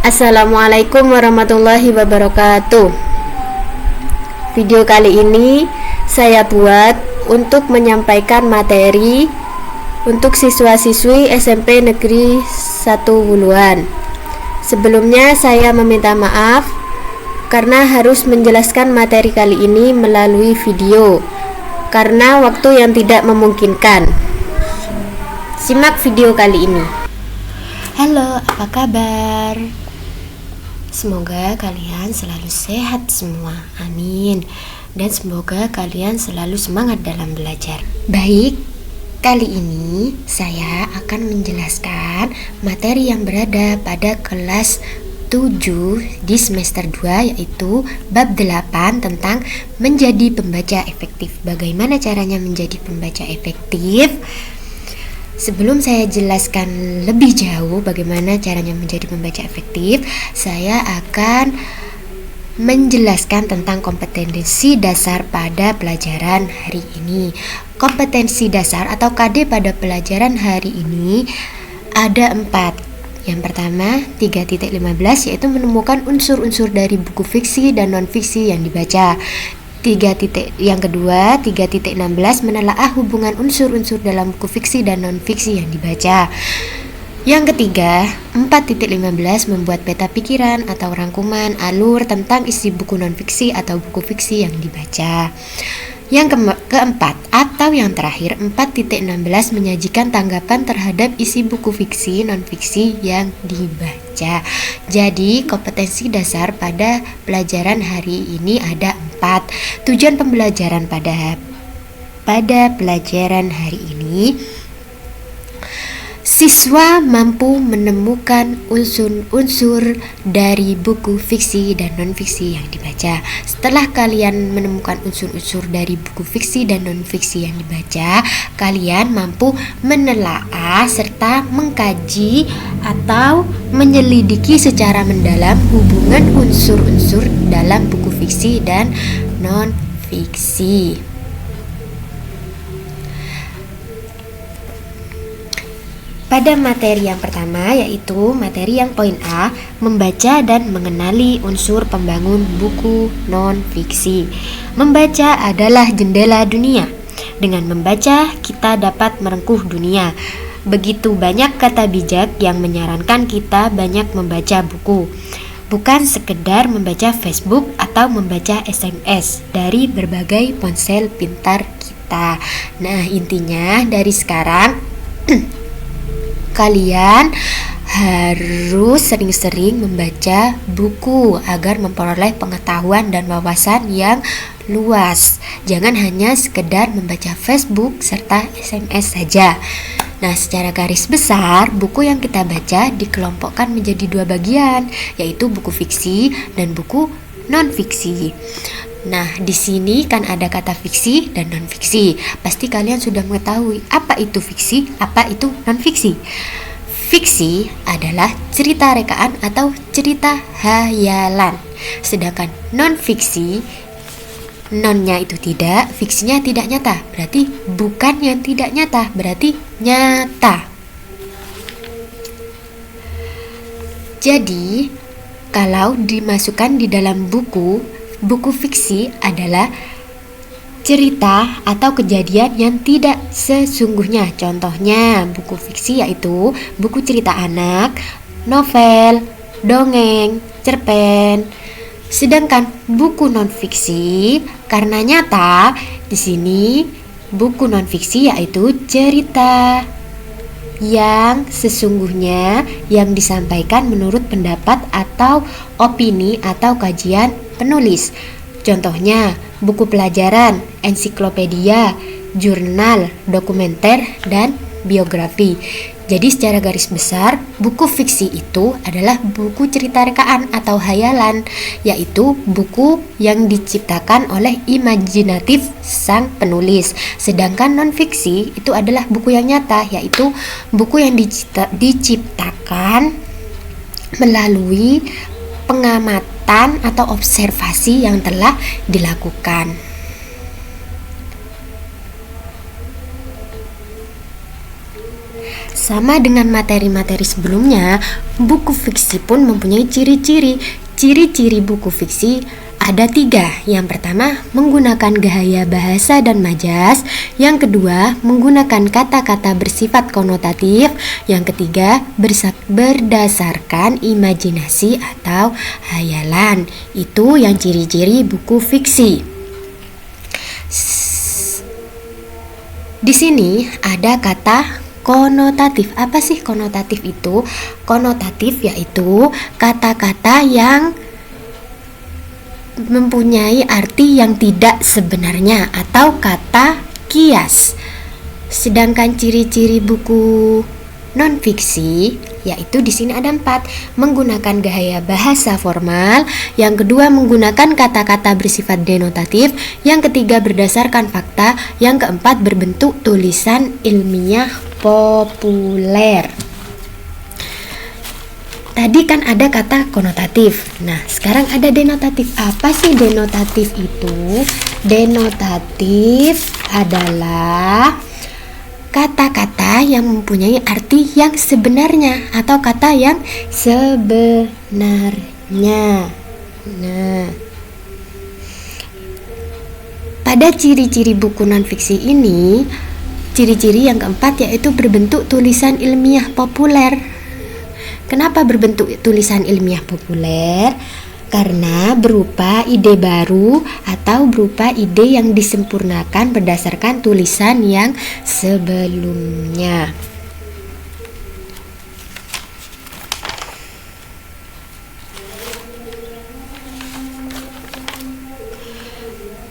Assalamualaikum warahmatullahi wabarakatuh. Video kali ini saya buat untuk menyampaikan materi untuk siswa-siswi SMP Negeri 1 Wuluan. Sebelumnya saya meminta maaf karena harus menjelaskan materi kali ini melalui video karena waktu yang tidak memungkinkan. Simak video kali ini. Halo, apa kabar? Semoga kalian selalu sehat semua, amin. Dan semoga kalian selalu semangat dalam belajar. Baik, kali ini saya akan menjelaskan materi yang berada pada kelas 7 di semester 2, yaitu bab 8 tentang menjadi pembaca efektif. Bagaimana caranya menjadi pembaca efektif? Sebelum saya jelaskan lebih jauh bagaimana caranya menjadi pembaca efektif, saya akan menjelaskan tentang kompetensi dasar pada pelajaran hari ini. Kompetensi dasar atau KD pada pelajaran hari ini ada 4. Yang pertama, 3.15 yaitu menemukan unsur-unsur dari buku fiksi dan non-fiksi yang dibaca. Yang kedua, 3.16 menelaah hubungan unsur-unsur dalam buku fiksi dan non-fiksi yang dibaca. Yang ketiga, 4.15 membuat peta pikiran atau rangkuman alur tentang isi buku non-fiksi atau buku fiksi yang dibaca. Yang keempat atau yang terakhir, 4.16 menyajikan tanggapan terhadap isi buku fiksi non-fiksi yang dibaca. Jadi kompetensi dasar pada pelajaran hari ini ada 4. Tujuan pembelajaran pada pelajaran hari ini, siswa mampu menemukan unsur-unsur dari buku fiksi dan non-fiksi yang dibaca. Setelah kalian menemukan unsur-unsur dari buku fiksi dan non-fiksi yang dibaca, kalian mampu menelaah serta mengkaji atau menyelidiki secara mendalam hubungan unsur-unsur dalam buku fiksi dan non-fiksi. Pada materi yang pertama, yaitu materi yang poin A, membaca dan mengenali unsur pembangun buku non-fiksi. Membaca adalah jendela dunia. Dengan membaca, kita dapat merengkuh dunia. Begitu banyak kata bijak yang menyarankan kita banyak membaca buku. Bukan sekedar membaca Facebook atau membaca SMS dari berbagai ponsel pintar kita. Nah, intinya dari sekarang kalian harus sering-sering membaca buku agar memperoleh pengetahuan dan wawasan yang luas. Jangan hanya sekedar membaca Facebook serta SMS saja. Nah, secara garis besar, buku yang kita baca dikelompokkan menjadi 2 bagian, yaitu buku fiksi dan buku non-fiksi. Nah, di sini kan ada kata fiksi dan non-fiksi. Pasti kalian sudah mengetahui apa itu fiksi, apa itu non-fiksi. Fiksi adalah cerita rekaan atau cerita hayalan. Sedangkan non-fiksi, nonnya itu tidak, fiksinya tidak nyata. Berarti bukan yang tidak nyata, berarti nyata. Jadi, kalau dimasukkan di dalam buku fiksi adalah cerita atau kejadian yang tidak sesungguhnya. Contohnya buku fiksi yaitu buku cerita anak, novel, dongeng, cerpen. Sedangkan buku non-fiksi karena nyata, di sini buku non-fiksi yaitu cerita yang sesungguhnya yang disampaikan menurut pendapat atau opini atau kajian penulis. Contohnya buku pelajaran, ensiklopedia, jurnal, dokumenter, dan biografi. Jadi secara garis besar, buku fiksi itu adalah buku cerita rekaan atau hayalan, yaitu buku yang diciptakan oleh imajinatif sang penulis. Sedangkan non-fiksi itu adalah buku yang nyata, yaitu buku yang diciptakan melalui pengamatan atau observasi yang telah dilakukan. Sama dengan materi-materi sebelumnya, buku fiksi pun mempunyai ciri-ciri. Ciri-ciri buku fiksi ada 3. Yang pertama, menggunakan gaya bahasa dan majas. Yang kedua, menggunakan kata-kata bersifat konotatif. Yang ketiga, berdasarkan imajinasi atau hayalan. Itu yang ciri-ciri buku fiksi. Di sini ada kata konotatif. Apa sih konotatif itu? Konotatif yaitu kata-kata yang mempunyai arti yang tidak sebenarnya atau kata kias. Sedangkan ciri-ciri buku non-fiksi yaitu di sini ada 4. Menggunakan gaya bahasa formal. Yang kedua, menggunakan kata-kata bersifat denotatif. Yang ketiga, berdasarkan fakta. Yang keempat, berbentuk tulisan ilmiah populer. Tadi kan ada kata konotatif. Nah, sekarang ada denotatif. Apa sih denotatif itu? Denotatif adalah kata-kata yang mempunyai arti yang sebenarnya atau kata yang sebenarnya. Nah, pada ciri-ciri buku non-fiksi ini, ciri-ciri yang keempat yaitu berbentuk tulisan ilmiah populer. Kenapa berbentuk tulisan ilmiah populer? Karena berupa ide baru atau berupa ide yang disempurnakan berdasarkan tulisan yang sebelumnya.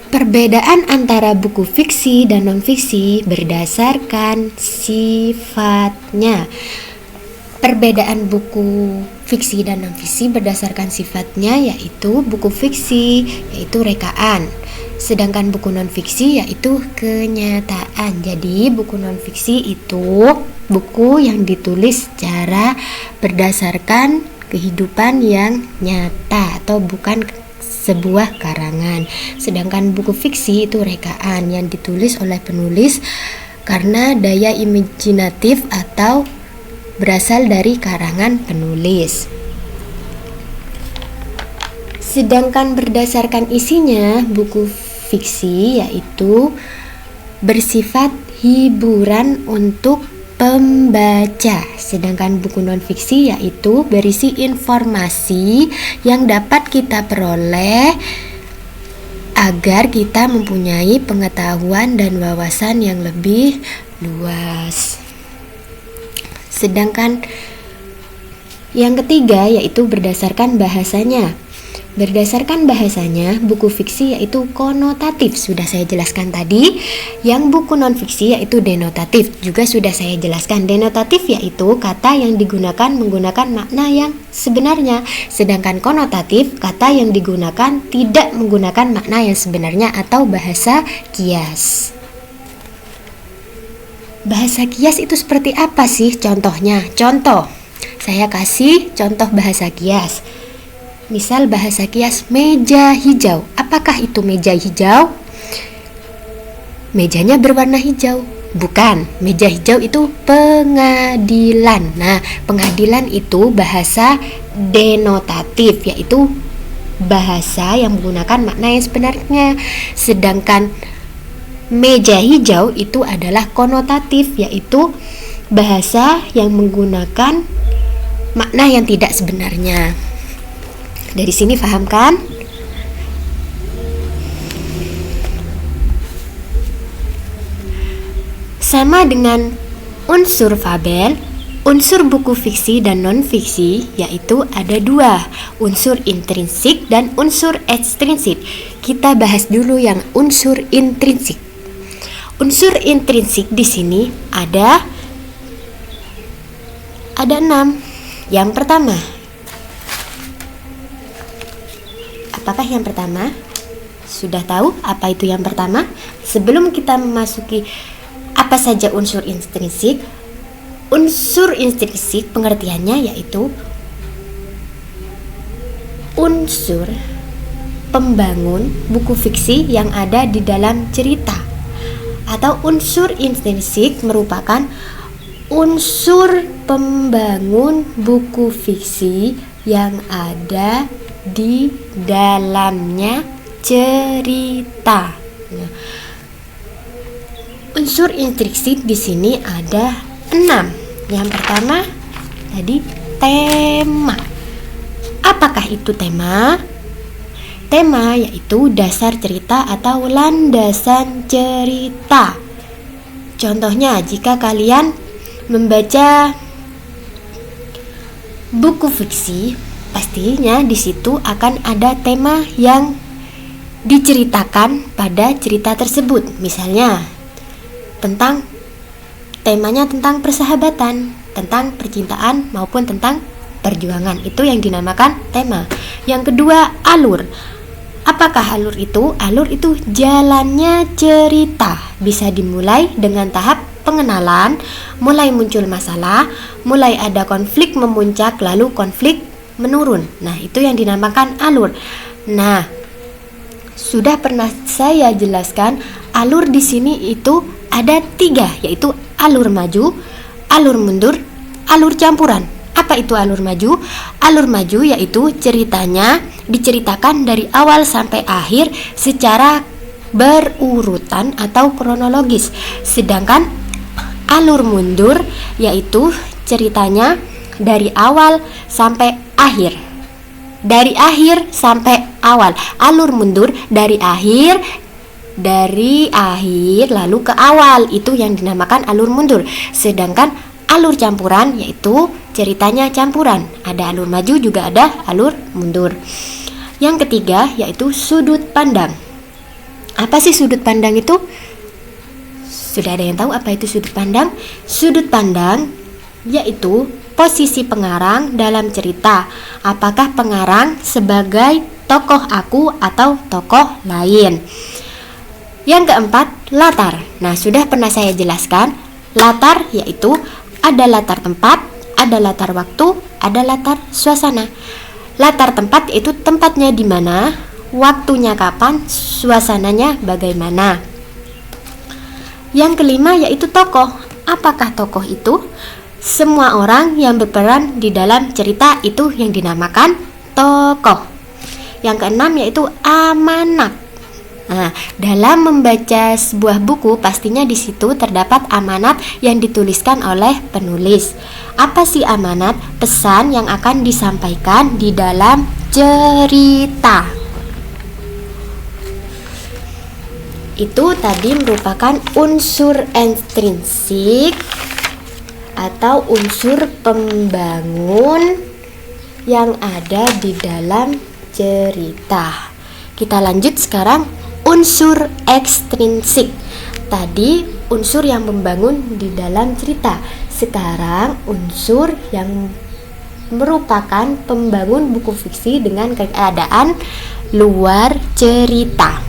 Perbedaan antara buku fiksi dan non-fiksi berdasarkan sifatnya. Perbedaan buku fiksi dan non-fiksi berdasarkan sifatnya yaitu buku fiksi yaitu rekaan, sedangkan buku non-fiksi yaitu kenyataan. Jadi buku non-fiksi itu buku yang ditulis secara berdasarkan kehidupan yang nyata atau bukan sebuah karangan. Sedangkan buku fiksi itu rekaan yang ditulis oleh penulis karena daya imajinatif atau berasal dari karangan penulis. Sedangkan berdasarkan isinya, buku fiksi yaitu bersifat hiburan untuk pembaca. Sedangkan buku non-fiksi yaitu berisi informasi yang dapat kita peroleh agar kita mempunyai pengetahuan dan wawasan yang lebih luas. Sedangkan yang ketiga yaitu berdasarkan bahasanya. Berdasarkan bahasanya, buku fiksi yaitu konotatif, sudah saya jelaskan tadi. Yang buku non-fiksi yaitu denotatif, juga sudah saya jelaskan. Denotatif yaitu kata yang digunakan menggunakan makna yang sebenarnya. Sedangkan konotatif, kata yang digunakan tidak menggunakan makna yang sebenarnya atau bahasa kias. Bahasa kias itu seperti apa sih contohnya? Contoh, saya kasih contoh bahasa kias. Misal bahasa kias meja hijau. Apakah itu meja hijau? Mejanya berwarna hijau. Bukan, meja hijau itu pengadilan. Nah, pengadilan itu bahasa denotatif, yaitu bahasa yang menggunakan makna yang sebenarnya. Sedangkan meja hijau itu adalah konotatif, yaitu bahasa yang menggunakan makna yang tidak sebenarnya. Dari sini paham kan? Sama dengan unsur fabel, unsur buku fiksi dan non-fiksi yaitu ada 2, unsur intrinsik dan unsur ekstrinsik. Kita bahas dulu yang unsur intrinsik. Unsur intrinsik di sini ada 6. Yang pertama, apakah yang pertama? Sudah tahu apa itu yang pertama? Sebelum kita memasuki apa saja unsur intrinsik pengertiannya yaitu unsur pembangun buku fiksi yang ada di dalam cerita. Atau unsur intrinsik merupakan unsur pembangun buku fiksi yang ada di dalamnya cerita. Nah, unsur intrinsik di sini ada 6. Yang pertama tadi tema. Apakah itu tema? Tema yaitu dasar cerita atau landasan cerita. Contohnya, jika kalian membaca buku fiksi, pastinya di situ akan ada tema yang diceritakan pada cerita tersebut. Misalnya, temanya tentang persahabatan, tentang percintaan maupun tentang perjuangan. Itu yang dinamakan tema. Yang kedua, alur. Apakah alur itu? Alur itu jalannya cerita. Bisa dimulai dengan tahap pengenalan, mulai muncul masalah, mulai ada konflik memuncak, lalu konflik menurun. Nah, itu yang dinamakan alur. Nah, sudah pernah saya jelaskan, alur di sini itu ada 3, yaitu alur maju, alur mundur, alur campuran. Apa itu alur maju? Alur maju yaitu ceritanya diceritakan dari awal sampai akhir secara berurutan atau kronologis. Sedangkan alur mundur yaitu ceritanya dari awal sampai akhir. Dari akhir sampai awal. Alur mundur dari akhir lalu ke awal, itu yang dinamakan alur mundur. Sedangkan alur campuran yaitu ceritanya campuran, ada alur maju juga ada alur mundur. Yang ketiga yaitu sudut pandang. Apa sih sudut pandang itu? Sudah ada yang tahu apa itu sudut pandang? Sudut pandang yaitu posisi pengarang dalam cerita. Apakah pengarang sebagai tokoh aku atau tokoh lain? Yang keempat, latar. Nah, sudah pernah saya jelaskan, latar yaitu ada latar tempat, ada latar waktu, ada latar suasana. Latar tempat itu tempatnya di mana, waktunya kapan, suasananya bagaimana. Yang kelima yaitu tokoh. Apakah tokoh itu? Semua orang yang berperan di dalam cerita itu yang dinamakan tokoh. Yang keenam yaitu amanat. Nah, dalam membaca sebuah buku pastinya di situ terdapat amanat yang dituliskan oleh penulis. Apa sih amanat? Pesan yang akan disampaikan di dalam cerita. Itu tadi merupakan unsur intrinsik atau unsur pembangun yang ada di dalam cerita. Kita lanjut sekarang unsur ekstrinsik. Tadi unsur yang membangun di dalam cerita. Sekarang unsur yang merupakan pembangun buku fiksi dengan keadaan luar cerita.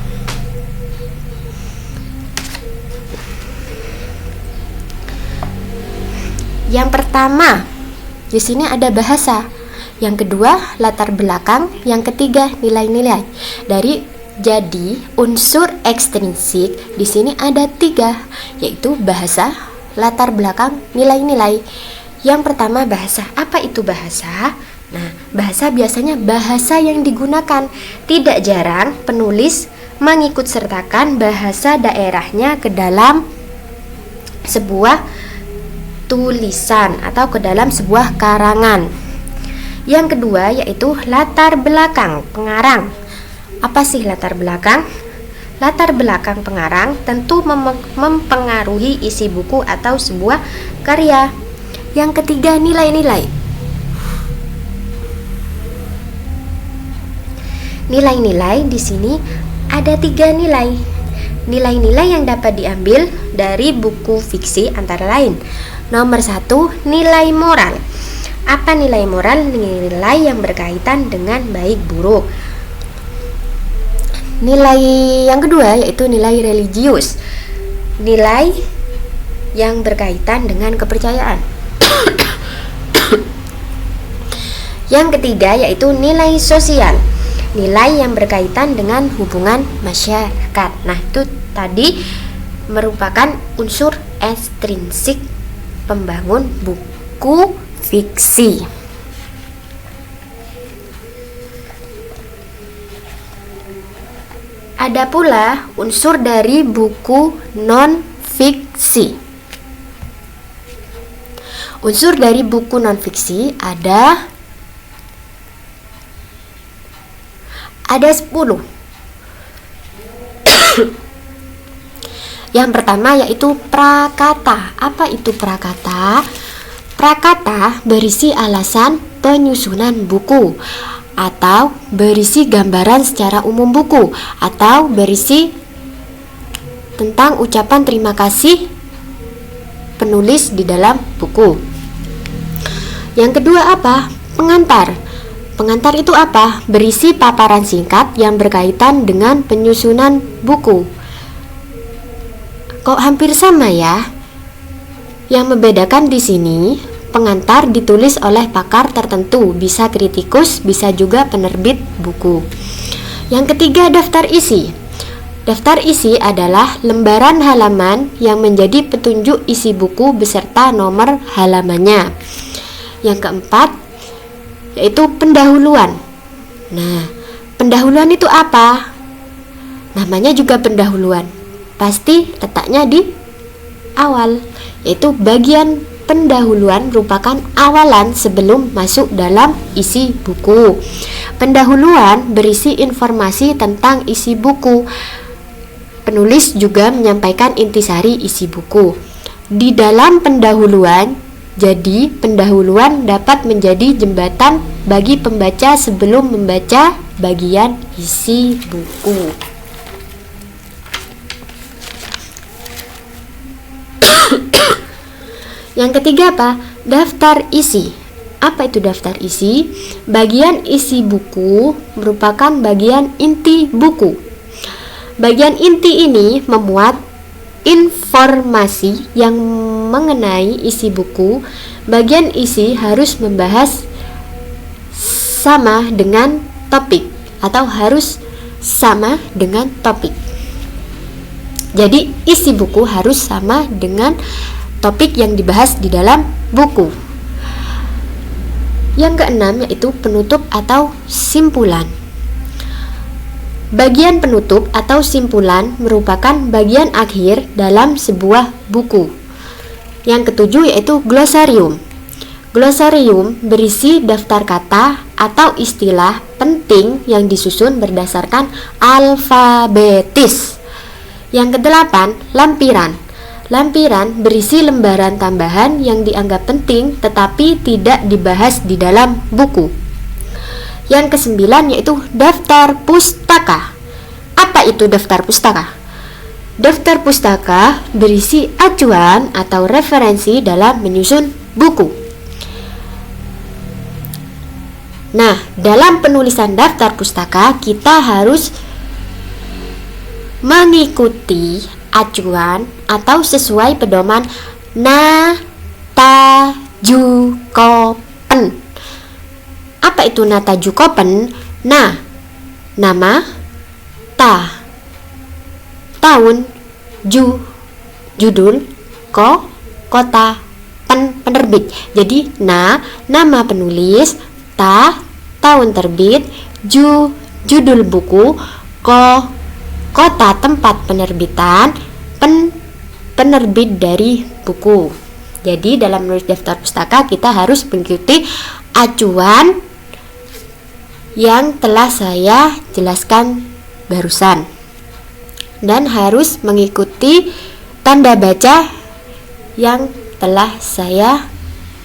Yang pertama, di sini ada bahasa. Yang kedua, latar belakang. Yang ketiga, nilai-nilai. Jadi unsur ekstrinsik di sini ada 3, yaitu bahasa, latar belakang, nilai-nilai. Yang pertama bahasa. Apa itu bahasa? Nah, bahasa biasanya bahasa yang digunakan. Tidak jarang penulis mengikut sertakan bahasa daerahnya ke dalam sebuah tulisan atau ke dalam sebuah karangan. Yang kedua yaitu latar belakang, pengarang. Apa sih latar belakang? Latar belakang pengarang tentu mempengaruhi isi buku atau sebuah karya. Yang ketiga, nilai-nilai. Nilai-nilai di sini ada 3 nilai. Nilai-nilai yang dapat diambil dari buku fiksi antara lain. Nomor 1, nilai moral. Apa nilai moral? Nilai yang berkaitan dengan baik buruk. Nilai yang kedua yaitu nilai religius. Nilai yang berkaitan dengan kepercayaan. Yang ketiga yaitu nilai sosial. Nilai yang berkaitan dengan hubungan masyarakat. Nah, itu tadi merupakan unsur ekstrinsik pembangun buku fiksi. Ada pula unsur dari buku non-fiksi. Unsur dari buku non-fiksi ada 10. Yang pertama yaitu prakata. Apa itu prakata? Prakata berisi alasan penyusunan buku, atau berisi gambaran secara umum buku, atau berisi tentang ucapan terima kasih penulis di dalam buku. Yang kedua apa? Pengantar. Pengantar itu apa? Berisi paparan singkat yang berkaitan dengan penyusunan buku. Kok hampir sama ya? Yang membedakan di sini, pengantar ditulis oleh pakar tertentu, bisa kritikus, bisa juga penerbit buku. Yang ketiga, daftar isi. Daftar isi adalah lembaran halaman yang menjadi petunjuk isi buku beserta nomor halamannya. Yang keempat, yaitu pendahuluan. Nah, pendahuluan itu apa? Namanya juga pendahuluan. Pasti letaknya di awal, yaitu bagian pendahuluan merupakan awalan sebelum masuk dalam isi buku. Pendahuluan berisi informasi tentang isi buku. Penulis juga menyampaikan intisari isi buku. Di dalam pendahuluan, jadi pendahuluan dapat menjadi jembatan bagi pembaca sebelum membaca bagian isi buku. Yang ketiga apa? Daftar isi. Apa itu daftar isi? Bagian isi buku merupakan bagian inti buku. Bagian inti ini memuat informasi yang mengenai isi buku. Bagian isi harus membahas sama dengan topik atau harus sama dengan topik. Jadi isi buku harus sama dengan topik yang dibahas di dalam buku. Yang keenam yaitu penutup atau simpulan. Bagian penutup atau simpulan merupakan bagian akhir dalam sebuah buku. Yang ketujuh yaitu glosarium. Glosarium berisi daftar kata atau istilah penting yang disusun berdasarkan alfabetis. Yang kedelapan, lampiran. Lampiran berisi lembaran tambahan yang dianggap penting tetapi tidak dibahas di dalam buku. Yang kesembilan yaitu daftar pustaka. Apa itu daftar pustaka? Daftar pustaka berisi acuan atau referensi dalam menyusun buku. Nah, dalam penulisan daftar pustaka kita harus mengikuti acuan atau sesuai pedoman Natajukopen. Apa itu Natajukopen? Nah, nama, ta, tahun, judul, kota, penerbit. Jadi nama penulis, ta, tahun terbit, judul buku, kota tempat penerbitan, penerbit dari buku. Jadi dalam menulis daftar pustaka kita harus mengikuti acuan yang telah saya jelaskan barusan dan harus mengikuti tanda baca yang telah saya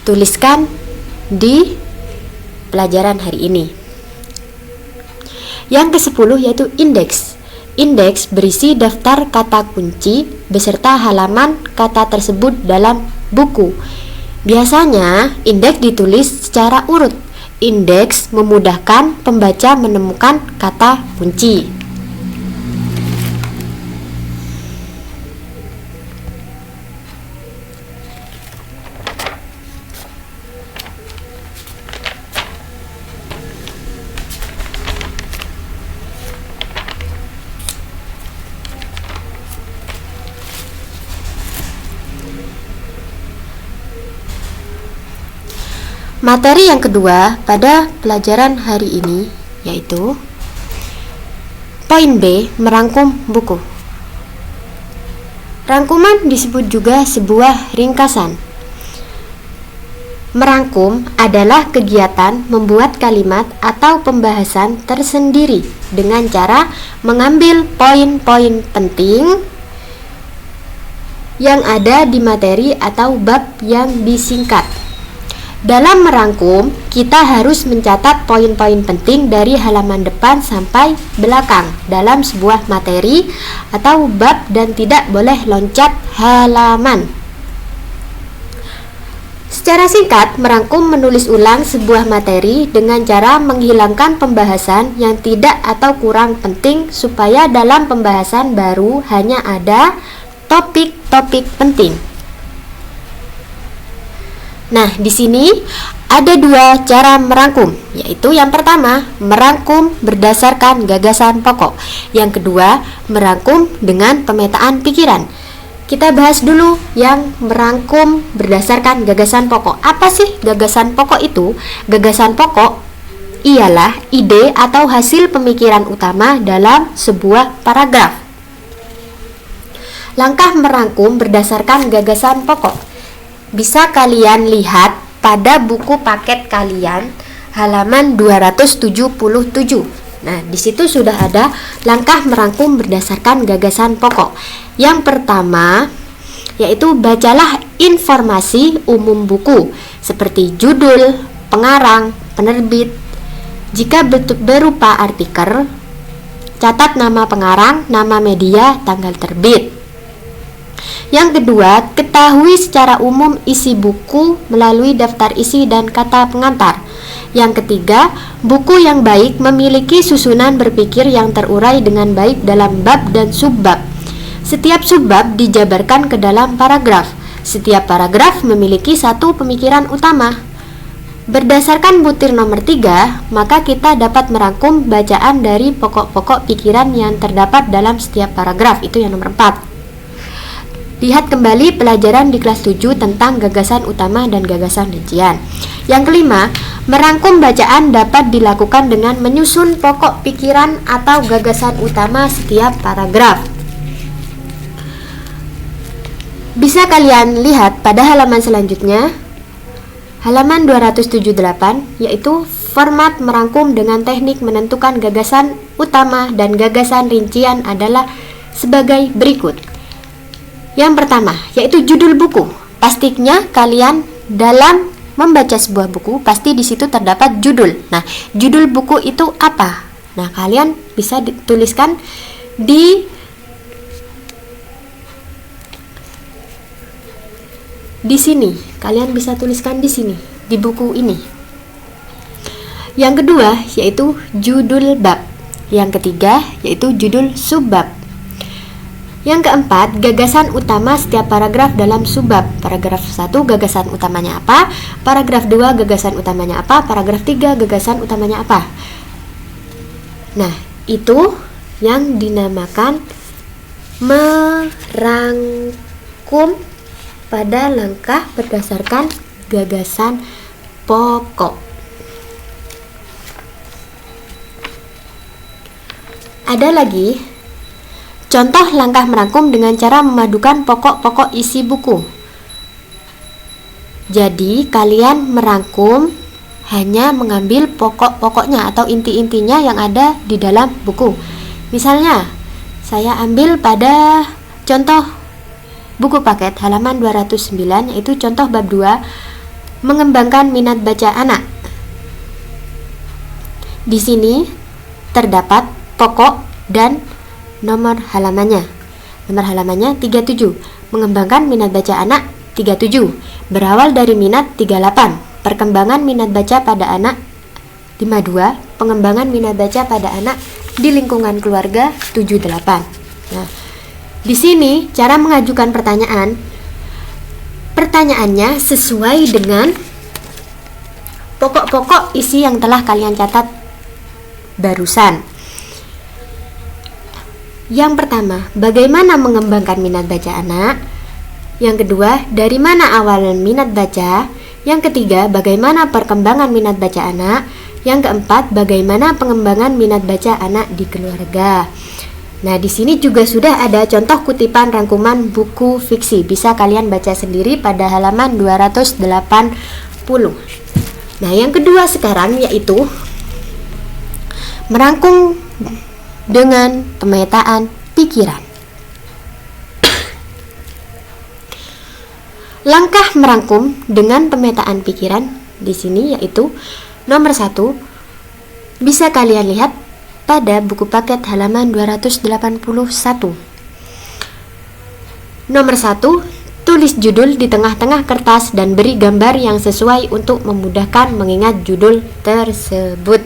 tuliskan di pelajaran hari ini. Yang ke-10 yaitu indeks. Indeks berisi daftar kata kunci beserta halaman kata tersebut dalam buku. Biasanya indeks ditulis secara urut. Indeks memudahkan pembaca menemukan kata kunci. Materi yang kedua pada pelajaran hari ini yaitu poin B, merangkum buku. Rangkuman disebut juga sebuah ringkasan. Merangkum adalah kegiatan membuat kalimat atau pembahasan tersendiri dengan cara mengambil poin-poin penting yang ada di materi atau bab yang disingkat. Dalam merangkum, kita harus mencatat poin-poin penting dari halaman depan sampai belakang dalam sebuah materi atau bab dan tidak boleh loncat halaman. Secara singkat, merangkum menulis ulang sebuah materi dengan cara menghilangkan pembahasan yang tidak atau kurang penting supaya dalam pembahasan baru hanya ada topik-topik penting. Nah, di sini ada dua cara merangkum, yaitu yang pertama, merangkum berdasarkan gagasan pokok. Yang kedua, merangkum dengan pemetaan pikiran. Kita bahas dulu yang merangkum berdasarkan gagasan pokok. Apa sih gagasan pokok itu? Gagasan pokok ialah ide atau hasil pemikiran utama dalam sebuah paragraf. Langkah merangkum berdasarkan gagasan pokok bisa kalian lihat pada buku paket kalian halaman 277. Nah, di situ sudah ada langkah merangkum berdasarkan gagasan pokok. Yang pertama yaitu bacalah informasi umum buku seperti judul, pengarang, penerbit. Jika berupa artikel, catat nama pengarang, nama media, tanggal terbit. Yang kedua, ketahui secara umum isi buku melalui daftar isi dan kata pengantar. Yang ketiga, buku yang baik memiliki susunan berpikir yang terurai dengan baik dalam bab dan subbab. Setiap subbab dijabarkan ke dalam paragraf. Setiap paragraf memiliki satu pemikiran utama. Berdasarkan butir nomor 3, maka kita dapat merangkum bacaan dari pokok-pokok pikiran yang terdapat dalam setiap paragraf. Itu yang nomor 4. Lihat kembali pelajaran di kelas 7 tentang gagasan utama dan gagasan rincian. Yang kelima, merangkum bacaan dapat dilakukan dengan menyusun pokok pikiran atau gagasan utama setiap paragraf. Bisa kalian lihat pada halaman selanjutnya, halaman 278, yaitu format merangkum dengan teknik menentukan gagasan utama dan gagasan rincian adalah sebagai berikut. Yang pertama, yaitu judul buku. Pastinya kalian dalam membaca sebuah buku pasti di situ terdapat judul. Nah, judul buku itu apa? Nah, kalian bisa dituliskan di sini. Kalian bisa tuliskan di sini, di buku ini. Yang kedua, yaitu judul bab. Yang ketiga, yaitu judul subbab. Yang keempat, gagasan utama setiap paragraf dalam subbab. Paragraf 1 gagasan utamanya apa? Paragraf 2 gagasan utamanya apa? Paragraf 3 gagasan utamanya apa? Nah, itu yang dinamakan merangkum pada langkah berdasarkan gagasan pokok. Ada lagi contoh langkah merangkum dengan cara memadukan pokok-pokok isi buku. Jadi, kalian merangkum hanya mengambil pokok-pokoknya atau inti-intinya yang ada di dalam buku. Misalnya, saya ambil pada contoh buku paket halaman 209, yaitu contoh bab 2, mengembangkan minat baca anak. Di sini terdapat pokok dan nomor halamannya. Nomor halamannya 37. Mengembangkan minat baca anak 37. Berawal dari minat 38. Perkembangan minat baca pada anak 52. Pengembangan minat baca pada anak di lingkungan keluarga 78. Nah, di sini cara mengajukan pertanyaan. Pertanyaannya sesuai dengan pokok-pokok isi yang telah kalian catat barusan. Yang pertama, bagaimana mengembangkan minat baca anak? Yang kedua, dari mana awal minat baca? Yang ketiga, bagaimana perkembangan minat baca anak. Yang keempat, bagaimana pengembangan minat baca anak di keluarga. Nah, di sini juga sudah ada contoh kutipan rangkuman buku fiksi. Bisa kalian baca sendiri pada halaman 280. Nah, yang kedua sekarang yaitu merangkum dengan pemetaan pikiran. Langkah merangkum dengan pemetaan pikiran di sini yaitu nomor 1, bisa kalian lihat pada buku paket halaman 281. Nomor 1, tulis judul di tengah-tengah kertas dan beri gambar yang sesuai untuk memudahkan mengingat judul tersebut.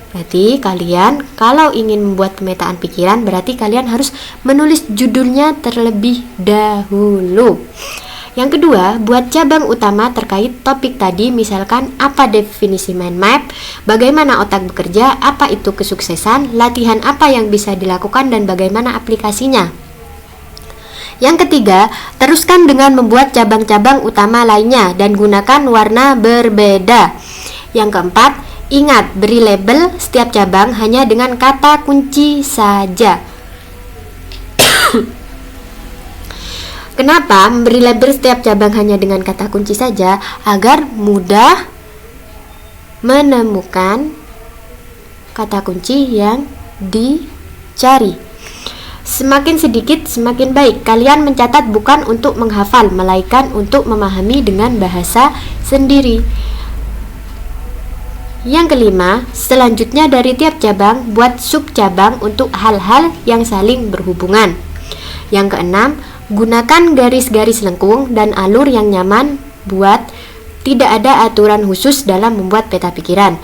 Berarti kalian kalau ingin membuat pemetaan pikiran, berarti kalian harus menulis judulnya terlebih dahulu. Yang kedua, buat cabang utama terkait topik tadi, misalkan apa definisi mind map, bagaimana otak bekerja, apa itu kesuksesan, latihan apa yang bisa dilakukan dan bagaimana aplikasinya. Yang ketiga, teruskan dengan membuat cabang-cabang utama lainnya dan gunakan warna berbeda. Yang keempat, ingat beri label setiap cabang hanya dengan kata kunci saja. Kenapa memberi label setiap cabang hanya dengan kata kunci saja? Agar mudah menemukan kata kunci yang dicari. Semakin sedikit semakin baik. Kalian mencatat bukan untuk menghafal, melainkan untuk memahami dengan bahasa sendiri. Yang kelima, selanjutnya dari tiap cabang buat sub cabang untuk hal-hal yang saling berhubungan. Yang keenam, gunakan garis-garis lengkung dan alur yang nyaman buat tidak ada aturan khusus dalam membuat peta pikiran.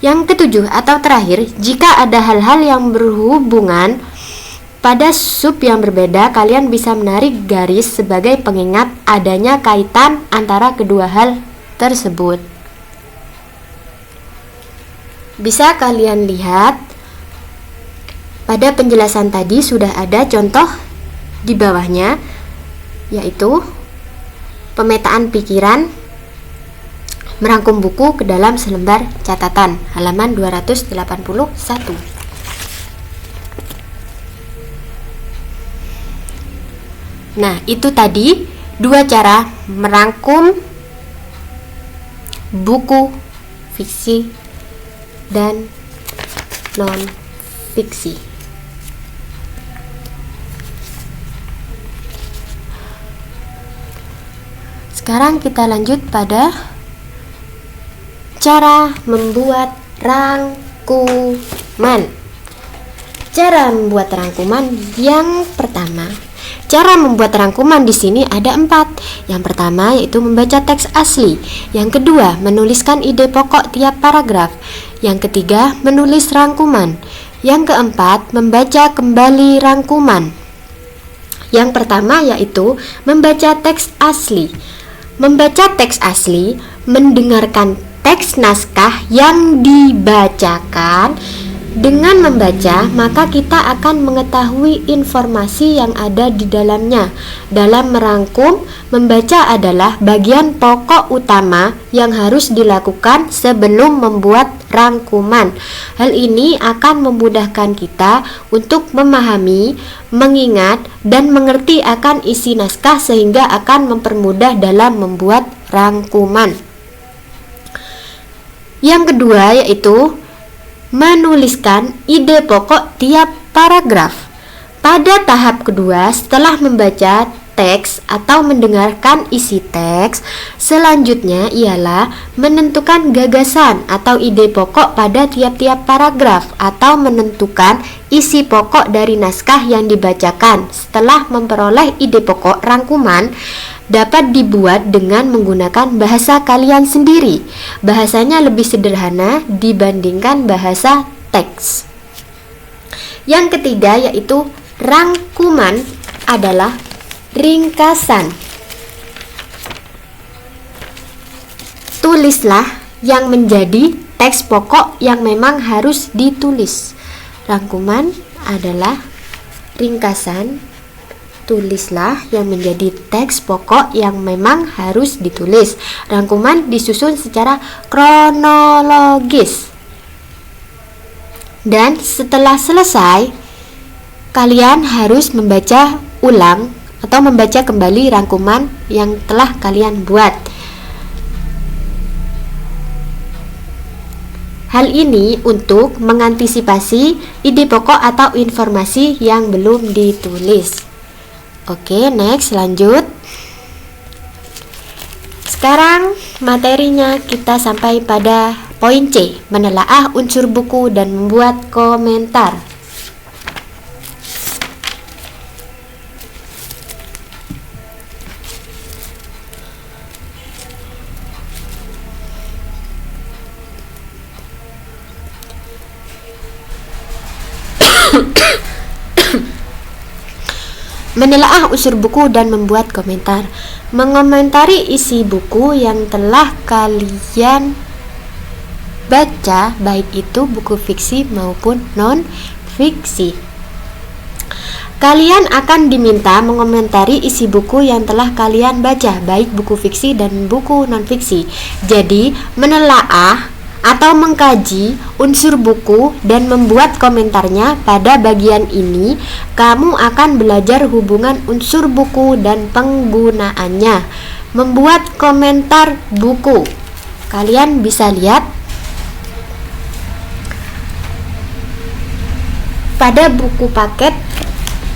Yang ketujuh atau terakhir, jika ada hal-hal yang berhubungan pada sub yang berbeda, kalian bisa menarik garis sebagai pengingat adanya kaitan antara kedua hal tersebut. Bisa kalian lihat pada penjelasan tadi sudah ada contoh di bawahnya, yaitu pemetaan pikiran merangkum buku ke dalam selembar catatan, halaman 281. Nah, itu tadi dua cara merangkum buku fiksi dan non-fiksi. Sekarang kita lanjut pada cara membuat rangkuman. Cara membuat rangkuman yang pertama. Cara membuat rangkuman di sini ada 4. Yang pertama yaitu membaca teks asli. Yang kedua, menuliskan ide pokok tiap paragraf. Yang ketiga, menulis rangkuman. Yang keempat, membaca kembali rangkuman. Yang pertama yaitu membaca teks asli. Membaca teks asli, mendengarkan teks naskah yang dibacakan. Dengan membaca, maka kita akan mengetahui informasi yang ada di dalamnya. Dalam merangkum, membaca adalah bagian pokok utama yang harus dilakukan sebelum membuat rangkuman. Hal ini akan memudahkan kita untuk memahami, mengingat, dan mengerti akan isi naskah sehingga akan mempermudah dalam membuat rangkuman. Yang kedua yaitu menuliskan ide pokok tiap paragraf. Pada tahap kedua, setelah membaca teks atau mendengarkan isi teks, selanjutnya ialah menentukan gagasan atau ide pokok pada tiap-tiap paragraf atau menentukan isi pokok dari naskah yang dibacakan. Setelah memperoleh ide pokok, rangkuman dapat dibuat dengan menggunakan bahasa kalian sendiri. Bahasanya lebih sederhana dibandingkan bahasa teks. Yang ketiga yaitu rangkuman adalah ringkasan. Tulislah yang menjadi teks pokok yang memang harus ditulis. Rangkuman adalah ringkasan tulislah yang menjadi teks pokok yang memang harus ditulis. Rangkuman disusun secara kronologis. Dan setelah selesai, kalian harus membaca ulang atau membaca kembali rangkuman yang telah kalian buat. Hal ini untuk mengantisipasi ide pokok atau informasi yang belum ditulis. Oke, next, lanjut. Sekarang materinya kita sampai pada poin C, menelaah unsur buku dan membuat komentar. Menelaah unsur buku dan membuat komentar. Mengomentari isi buku yang telah kalian baca, baik itu buku fiksi maupun non-fiksi. Kalian akan diminta mengomentari isi buku yang telah kalian baca, baik buku fiksi dan buku non-fiksi. Jadi, menelaah atau mengkaji unsur buku dan membuat komentarnya. Pada bagian ini, kamu akan belajar hubungan unsur buku dan penggunaannya. Membuat komentar buku. Kalian bisa lihat pada buku paket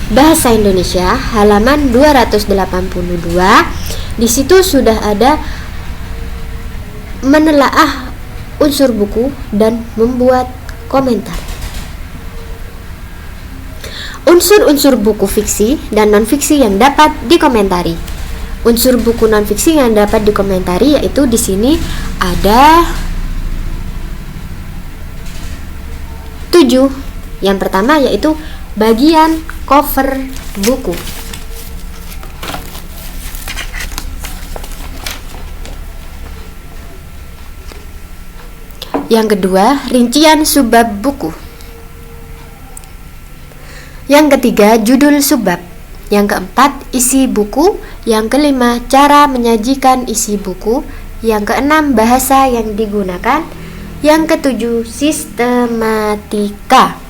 Bahasa Indonesia halaman 282. Di situ sudah ada menelaah unsur buku dan membuat komentar. Unsur-unsur buku fiksi dan non-fiksi yang dapat dikomentari. Unsur buku non-fiksi yang dapat dikomentari yaitu di sini ada 7. Yang pertama yaitu bagian cover buku. Yang kedua, rincian subbab buku. Yang ketiga, judul subbab. Yang keempat, isi buku. Yang kelima, cara menyajikan isi buku. Yang keenam, bahasa yang digunakan. Yang ketujuh, sistematika.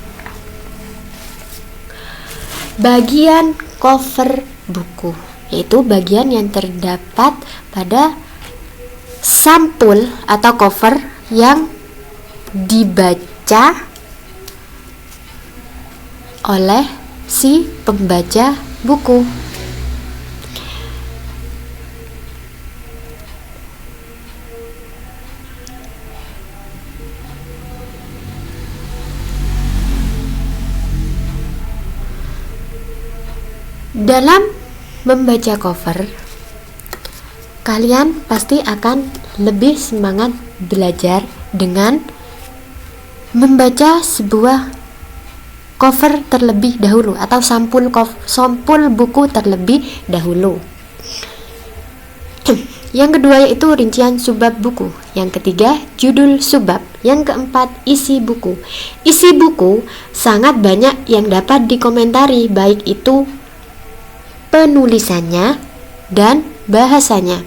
Bagian cover buku, yaitu bagian yang terdapat pada sampul atau cover yang dibaca oleh si pembaca buku. Dalam membaca cover, kalian pasti akan lebih semangat belajar dengan membaca sebuah cover terlebih dahulu atau sampul buku terlebih dahulu. Yang kedua yaitu rincian subbab buku. Yang ketiga, judul subbab. Yang keempat, isi buku. Isi buku sangat banyak yang dapat dikomentari, baik itu penulisannya dan bahasanya.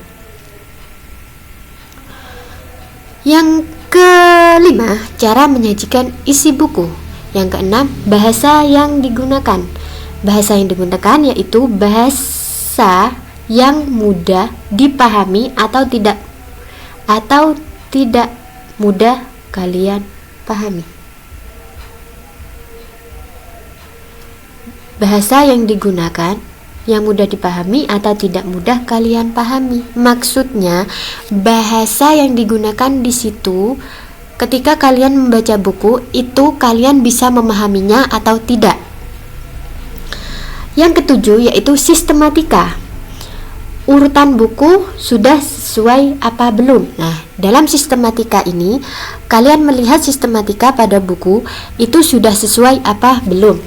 Yang kelima, cara menyajikan isi buku. Yang keenam, bahasa yang digunakan. Bahasa yang digunakan yaitu bahasa yang mudah dipahami atau tidak mudah kalian pahami. Bahasa yang digunakan yang mudah dipahami atau tidak mudah kalian pahami. Maksudnya, bahasa yang digunakan di situ ketika kalian membaca buku itu kalian bisa memahaminya atau tidak. Yang ketujuh yaitu sistematika. Urutan buku sudah sesuai apa belum? Nah, dalam sistematika ini kalian melihat sistematika pada buku itu sudah sesuai apa belum.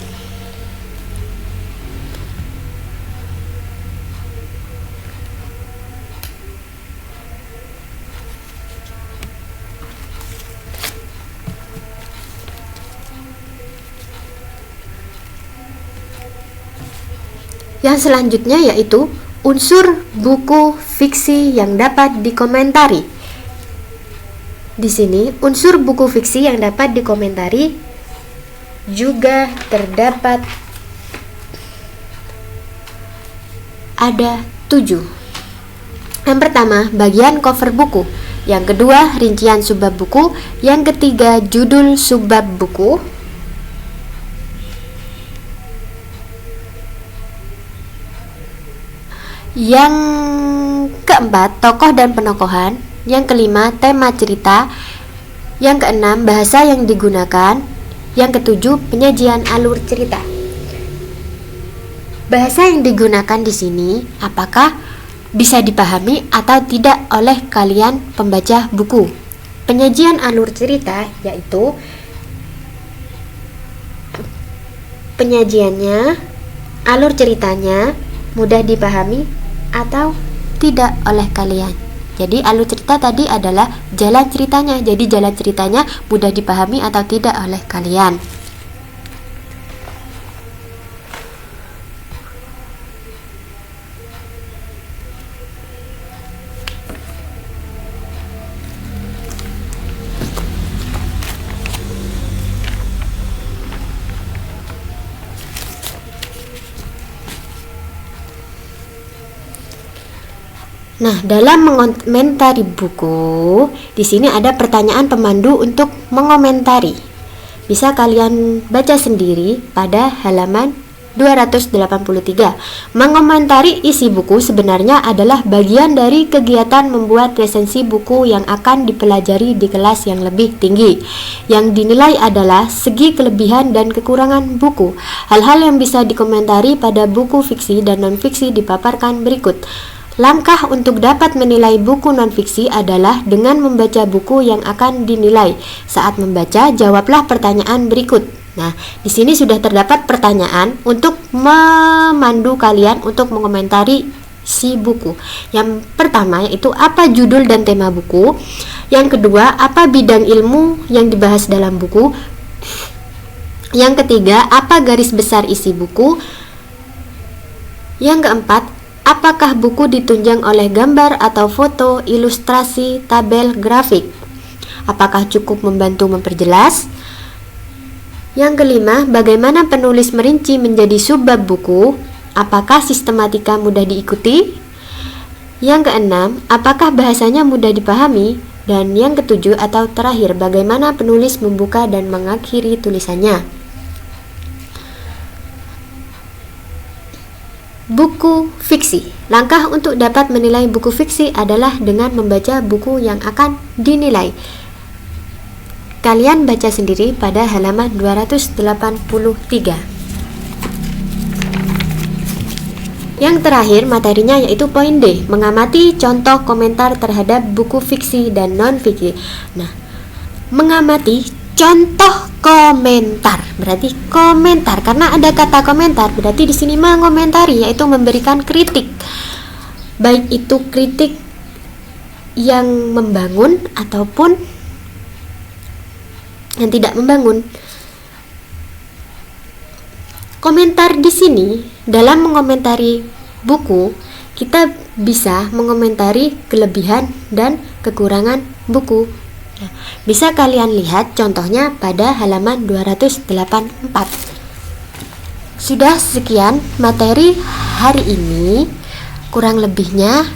Yang selanjutnya yaitu unsur buku fiksi yang dapat dikomentari. Di sini unsur buku fiksi yang dapat dikomentari juga terdapat ada 7. Yang pertama, bagian cover buku. Yang kedua, rincian subbab buku. Yang ketiga, judul subbab buku. Yang keempat, tokoh dan penokohan. Yang kelima, tema cerita. Yang keenam, bahasa yang digunakan. Yang ketujuh, penyajian alur cerita. Bahasa yang digunakan di sini apakah bisa dipahami atau tidak oleh kalian pembaca buku? Penyajian alur cerita yaitu penyajiannya, alur ceritanya mudah dipahami atau tidak oleh kalian. Jadi alur cerita tadi adalah jalan ceritanya. Jadi jalan ceritanya mudah dipahami atau tidak oleh kalian. Nah, dalam mengomentari buku, di sini ada pertanyaan pemandu untuk mengomentari. Bisa kalian baca sendiri pada halaman 283. Mengomentari isi buku sebenarnya adalah bagian dari kegiatan membuat resensi buku yang akan dipelajari di kelas yang lebih tinggi. Yang dinilai adalah segi kelebihan dan kekurangan buku. Hal-hal yang bisa dikomentari pada buku fiksi dan non-fiksi dipaparkan berikut. Langkah untuk dapat menilai buku non-fiksi adalah dengan membaca buku yang akan dinilai. Saat membaca, jawablah pertanyaan berikut. Nah, di sini sudah terdapat pertanyaan untuk memandu kalian untuk mengomentari si buku. Yang pertama yaitu apa judul dan tema buku. Yang kedua, apa bidang ilmu yang dibahas dalam buku. Yang ketiga, apa garis besar isi buku. Yang keempat, apakah buku ditunjang oleh gambar atau foto, ilustrasi, tabel, grafik? Apakah cukup membantu memperjelas? Yang kelima, bagaimana penulis merinci menjadi subbab buku? Apakah sistematika mudah diikuti? Yang keenam, apakah bahasanya mudah dipahami? Dan yang ketujuh atau terakhir, bagaimana penulis membuka dan mengakhiri tulisannya? Buku fiksi. Langkah untuk dapat menilai buku fiksi adalah dengan membaca buku yang akan dinilai. Kalian baca sendiri pada halaman 283. Yang terakhir materinya yaitu poin D, mengamati contoh komentar terhadap buku fiksi dan non-fiksi. Nah, mengamati contoh komentar, berarti komentar karena ada kata komentar, berarti di sini mengomentari yaitu memberikan kritik. Baik itu kritik yang membangun ataupun yang tidak membangun. Komentar di sini dalam mengomentari buku, kita bisa mengomentari kelebihan dan kekurangan buku. Bisa kalian lihat contohnya pada halaman 284. Sudah sekian materi hari ini. Kurang lebihnya,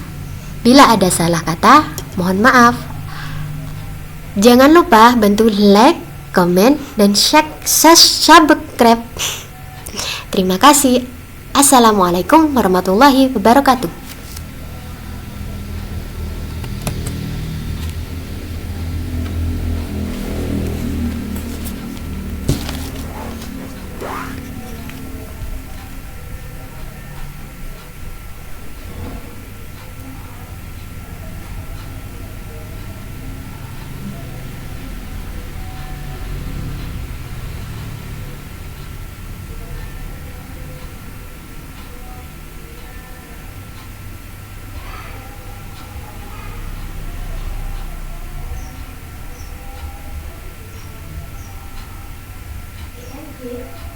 bila ada salah kata, mohon maaf. Jangan lupa bantu like, komen, dan subscribe. Terima kasih. Assalamualaikum warahmatullahi wabarakatuh. Thank you.